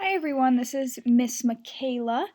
Hi everyone, this is Miss Michaela,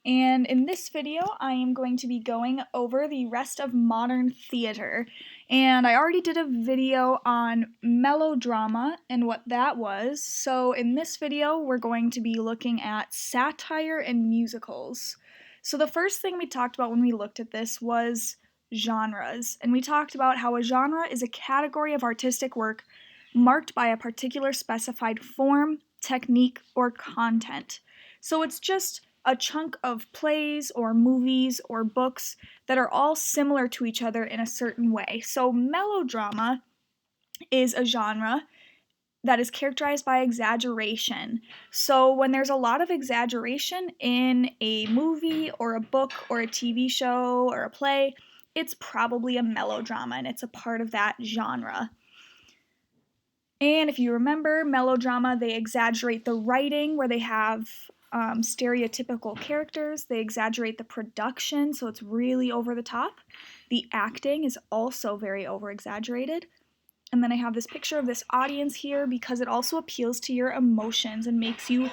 and in this video I am going to be going over the rest of modern theater. And I already did a video on melodrama and what that was, so in this video we're going to be looking at satire and musicals. So the first thing we talked about when we looked at this was genres, and we talked about how a genre is a category of artistic work marked by a particular specified form, technique, or content. So it's just a chunk of plays or movies or books that are all similar to each other in a certain way. So melodrama is a genre that is characterized by exaggeration. So when there's a lot of exaggeration in a movie or a book or a TV show or a play, it's probably a melodrama and it's a part of that genre. And if you remember, melodrama, they exaggerate the writing where they have stereotypical characters. They exaggerate the production, so it's really over the top. The acting is also very over-exaggerated. And then I have this picture of this audience here because it also appeals to your emotions and makes you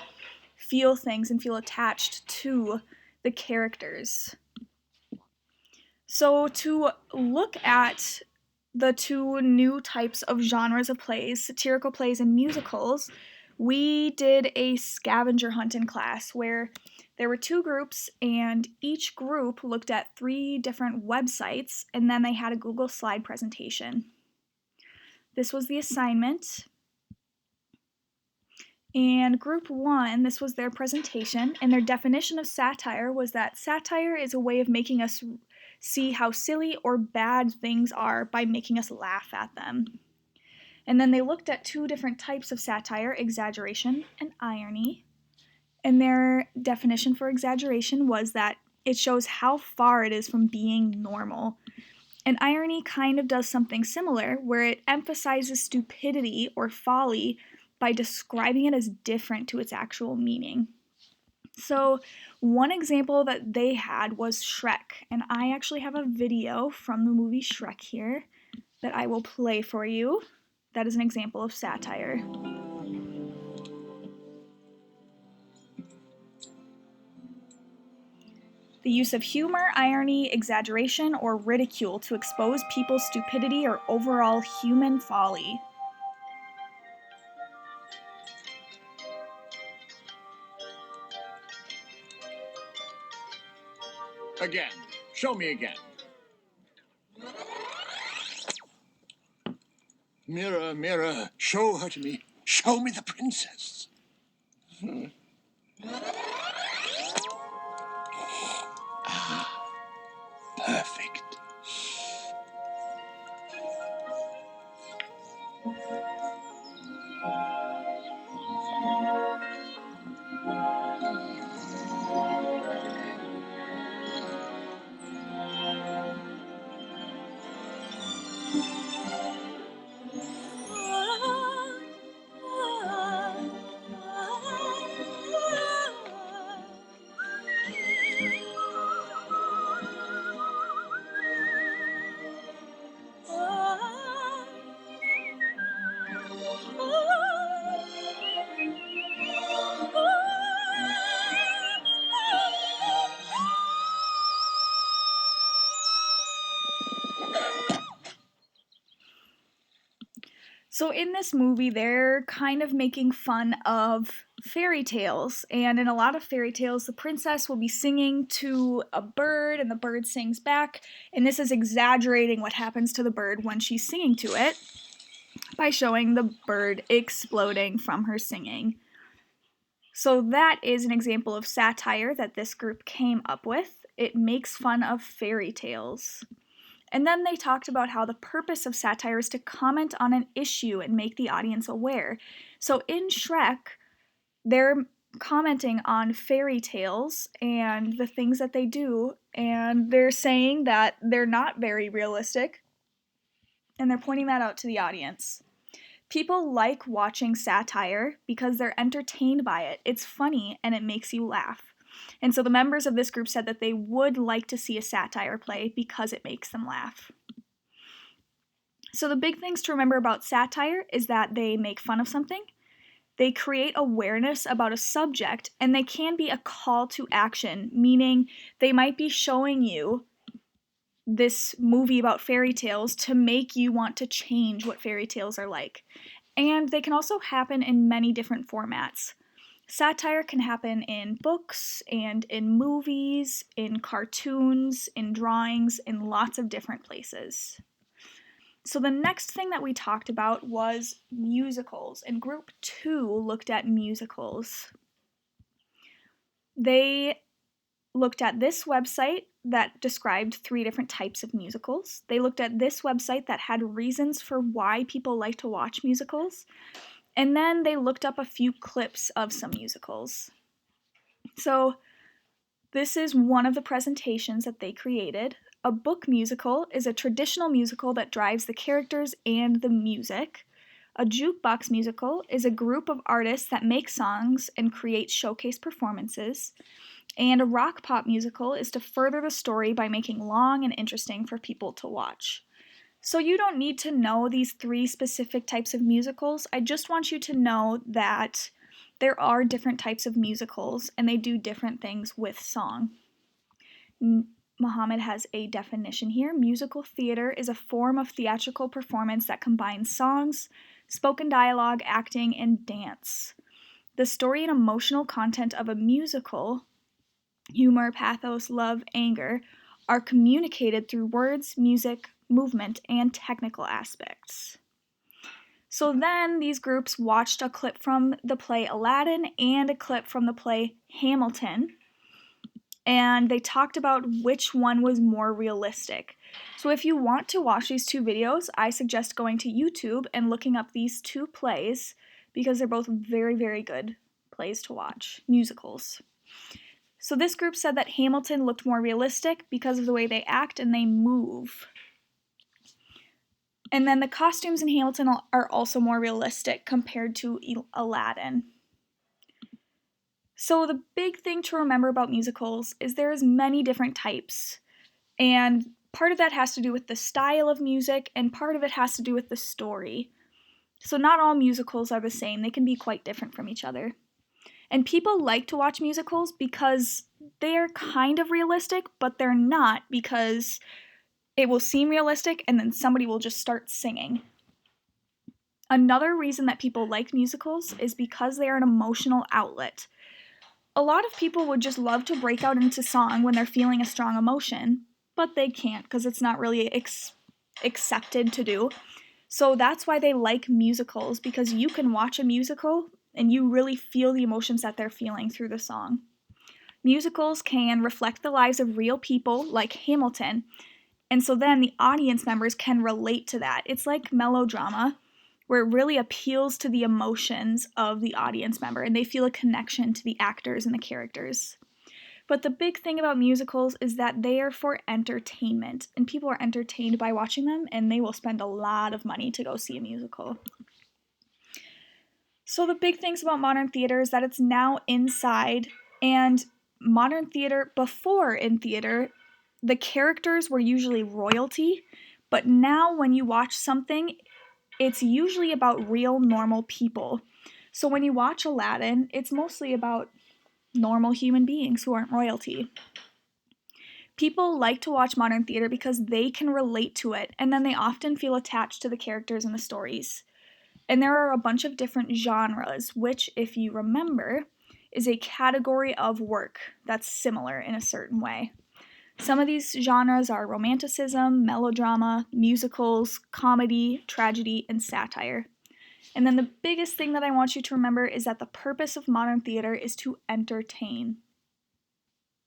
feel things and feel attached to the characters. So to look at the two new types of genres of plays, satirical plays and musicals, we did a scavenger hunt in class where there were two groups and each group looked at 3 different websites and then they had a Google slide presentation. This was the assignment. And group 1, this was their presentation, and their definition of satire was that satire is a way of making us see how silly or bad things are by making us laugh at them. And then they looked at 2 different types of satire, exaggeration and irony. And their definition for exaggeration was that it shows how far it is from being normal. And irony kind of does something similar, where it emphasizes stupidity or folly by describing it as different to its actual meaning. So one example that they had was Shrek, and I actually have a video from the movie Shrek here that I will play for you. That is an example of satire. The use of humor, irony, exaggeration, or ridicule to expose people's stupidity or overall human folly. Again. Show me again. Mirror, mirror, show her to me. Show me the princess. Perfect. So in this movie, they're kind of making fun of fairy tales, and in a lot of fairy tales, the princess will be singing to a bird, and the bird sings back, and this is exaggerating what happens to the bird when she's singing to it by showing the bird exploding from her singing. So that is an example of satire that this group came up with. It makes fun of fairy tales. And then they talked about how the purpose of satire is to comment on an issue and make the audience aware. So in Shrek, they're commenting on fairy tales and the things that they do, and they're saying that they're not very realistic, and they're pointing that out to the audience. People like watching satire because they're entertained by it. It's funny and it makes you laugh. And so the members of this group said that they would like to see a satire play because it makes them laugh. So the big things to remember about satire is that they make fun of something, They create awareness about a subject, and they can be a call to action, meaning they might be showing you this movie about fairy tales to make you want to change what fairy tales are like. And they can also happen in many different formats. Satire can happen in books and in movies, in cartoons, in drawings, in lots of different places. So the next thing that we talked about was musicals, and group 2 looked at musicals. They looked at this website that described 3 different types of musicals. They looked at this website that had reasons for why people like to watch musicals. And then they looked up a few clips of some musicals. So this is one of the presentations that they created. A book musical is a traditional musical that drives the characters and the music. A jukebox musical is a group of artists that make songs and create showcase performances. And a rock pop musical is to further the story by making long and interesting for people to watch. So you don't need to know these 3 specific types of musicals. I just want you to know that there are different types of musicals and they do different things with song. Muhammad has a definition here. Musical theater is a form of theatrical performance that combines songs, spoken dialogue, acting, and dance. The story and emotional content of a musical, humor, pathos, love, anger, are communicated through words, music, movement, and technical aspects. So then these groups watched a clip from the play Aladdin and a clip from the play Hamilton, and they talked about which one was more realistic. So if you want to watch these 2 videos, I suggest going to YouTube and looking up these 2 plays because they're both very, very good plays to watch, musicals. So this group said that Hamilton looked more realistic because of the way they act and they move. And then the costumes in Hamilton are also more realistic compared to Aladdin. So the big thing to remember about musicals is there's many different types. And part of that has to do with the style of music and part of it has to do with the story. So not all musicals are the same. They can be quite different from each other. And people like to watch musicals because they're kind of realistic, but they're not because it will seem realistic and then somebody will just start singing. Another reason that people like musicals is because they are an emotional outlet. A lot of people would just love to break out into song when they're feeling a strong emotion, but they can't because it's not really accepted to do. So that's why they like musicals, because you can watch a musical and you really feel the emotions that they're feeling through the song. Musicals can reflect the lives of real people like Hamilton, and so then the audience members can relate to that. It's like melodrama, where it really appeals to the emotions of the audience member, and they feel a connection to the actors and the characters. But the big thing about musicals is that they are for entertainment, and people are entertained by watching them, and they will spend a lot of money to go see a musical. So the big things about modern theater is that it's now inside, and modern theater, before in theater, the characters were usually royalty, but now when you watch something, it's usually about real normal people. So when you watch Aladdin, it's mostly about normal human beings who aren't royalty. People like to watch modern theater because they can relate to it, and then they often feel attached to the characters and the stories. And there are a bunch of different genres, which, if you remember, is a category of work that's similar in a certain way. Some of these genres are romanticism, melodrama, musicals, comedy, tragedy, and satire. And then the biggest thing that I want you to remember is that the purpose of modern theater is to entertain.